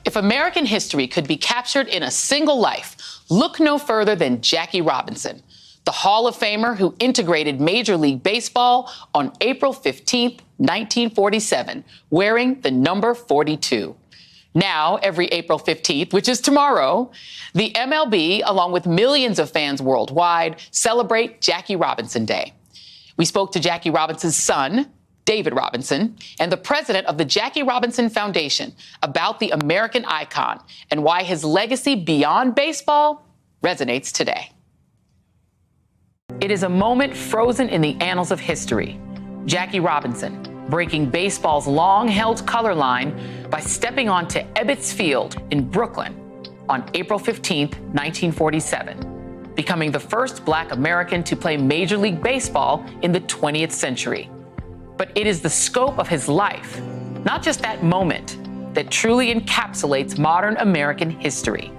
If American history could be captured in a single life, look no further than Jackie Robinson, the Hall of Famer who integrated Major League Baseball on April 15th, 1947, wearing the number 42. Now, every April 15th, which is tomorrow, the MLB, along with millions of fans worldwide, celebrate Jackie Robinson Day. We spoke to Jackie Robinson's son, David Robinson, and the president of the Jackie Robinson Foundation about the American icon and why his legacy beyond baseball resonates today. It is a moment frozen in the annals of history. Jackie Robinson breaking baseball's long-held color line by stepping onto Ebbets Field in Brooklyn on April 15, 1947, becoming the first Black American to play Major League Baseball in the 20th century. But it is the scope of his life, not just that moment, that truly encapsulates modern American history.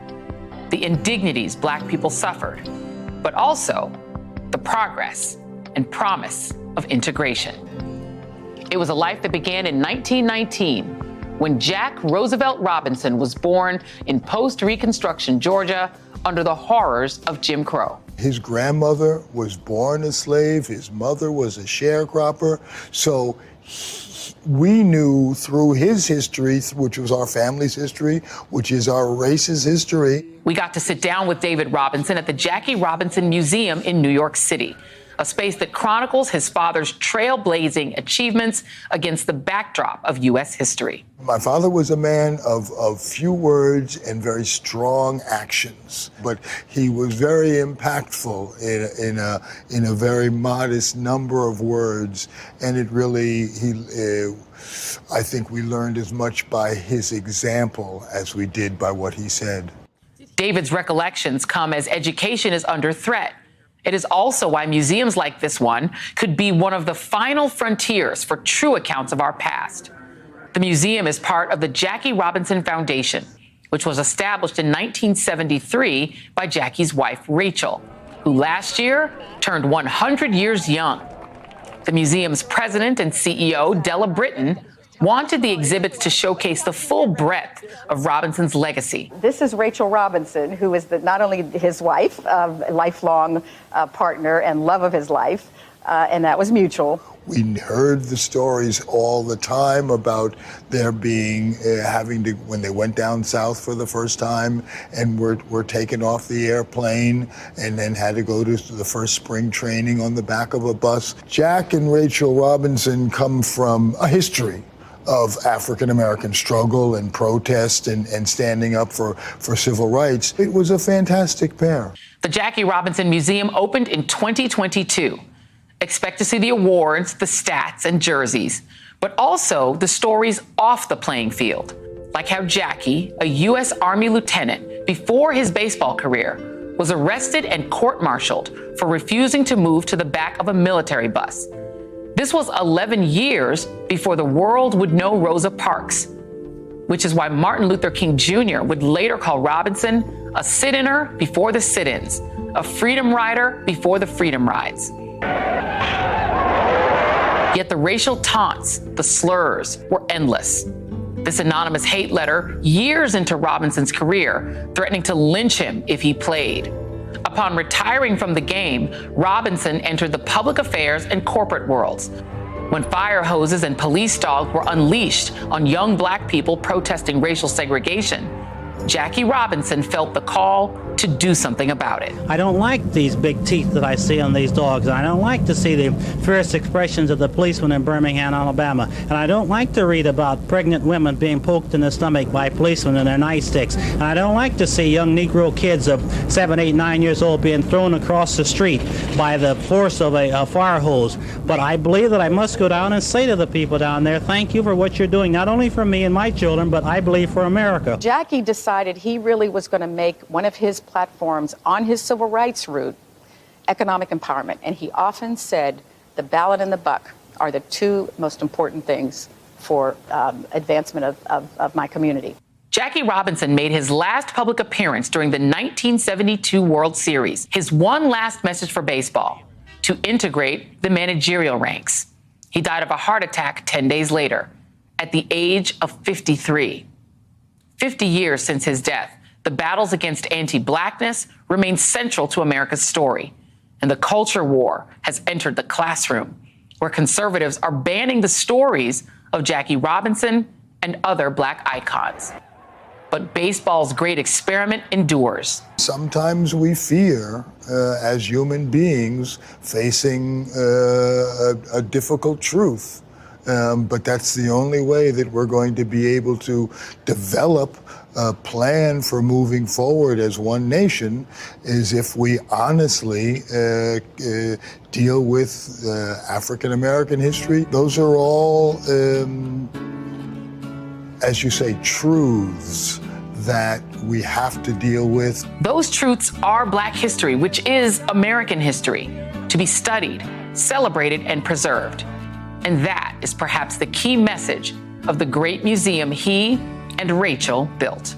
The indignities Black people suffered, but also the progress and promise of integration. It was a life that began in 1919 when Jack Roosevelt Robinson was born in post-Reconstruction Georgia under the horrors of Jim Crow. His grandmother was born a slave. His mother was a sharecropper. So we knew through his history, which was our family's history, which is our race's history. We got to sit down with David Robinson at the Jackie Robinson Museum in New York City, a space that chronicles his father's trailblazing achievements against the backdrop of U.S. history. My father was a man of few words and very strong actions, but he was very impactful in a very modest number of words, and it really, I think we learned as much by his example as we did by what he said. David's recollections come as education is under threat. It is also why museums like this one could be one of the final frontiers for true accounts of our past. The museum is part of the Jackie Robinson Foundation, which was established in 1973 by Jackie's wife, Rachel, who last year turned 100 years young. The museum's president and CEO, Della Britton, wanted the exhibits to showcase the full breadth of Robinson's legacy. This is Rachel Robinson, who is not only his wife, a lifelong partner and love of his life, and that was mutual. We heard the stories all the time about their being, having to, when they went down south for the first time and were taken off the airplane and then had to go to the first spring training on the back of a bus. Jack and Rachel Robinson come from a history of African-American struggle and protest and standing up for civil rights. It was a fantastic pair. The Jackie Robinson Museum opened in 2022. Expect to see the awards, the stats, and jerseys, but also the stories off the playing field, like how Jackie, a U.S. Army lieutenant before his baseball career, was arrested and court-martialed for refusing to move to the back of a military bus. This was 11 years before the world would know Rosa Parks, which is why Martin Luther King Jr. would later call Robinson a sit-inner before the sit-ins, a freedom rider before the freedom rides. Yet the racial taunts, the slurs, were endless. This anonymous hate letter years into Robinson's career, threatening to lynch him if he played. Upon retiring from the game, Robinson entered the public affairs and corporate worlds. When fire hoses and police dogs were unleashed on young Black people protesting racial segregation, Jackie Robinson felt the call to do something about it. I don't like these big teeth that I see on these dogs. I don't like to see the fierce expressions of the policemen in Birmingham, Alabama. And I don't like to read about pregnant women being poked in the stomach by policemen in their nightsticks. And I don't like to see young Negro kids of 7, 8, 9 years old being thrown across the street by the force of a fire hose. But I believe that I must go down and say to the people down there, thank you for what you're doing, not only for me and my children, but I believe for America. Jackie decided he really was going to make one of his platforms on his civil rights route economic empowerment. And he often said the ballot and the buck are the two most important things for advancement of my community. Jackie Robinson made his last public appearance during the 1972 World Series. His one last message for baseball: to integrate the managerial ranks. He died of a heart attack 10 days later, at the age of 53. 50 years since his death, the battles against anti-blackness remain central to America's story. And the culture war has entered the classroom, where conservatives are banning the stories of Jackie Robinson and other black icons. But baseball's great experiment endures. Sometimes we fear, as human beings, facing a difficult truth. But that's the only way that we're going to be able to develop a plan for moving forward as one nation, is if we honestly deal with African American history. Those are all, as you say, truths that we have to deal with. Those truths are Black history, which is American history, to be studied, celebrated, and preserved. And that is perhaps the key message of the great museum he and Rachel built.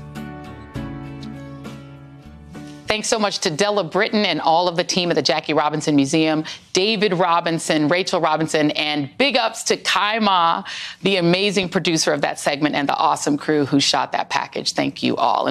Thanks so much to Della Britton and all of the team at the Jackie Robinson Museum, David Robinson, Rachel Robinson, and big ups to Kai Ma, the amazing producer of that segment, and the awesome crew who shot that package. Thank you all.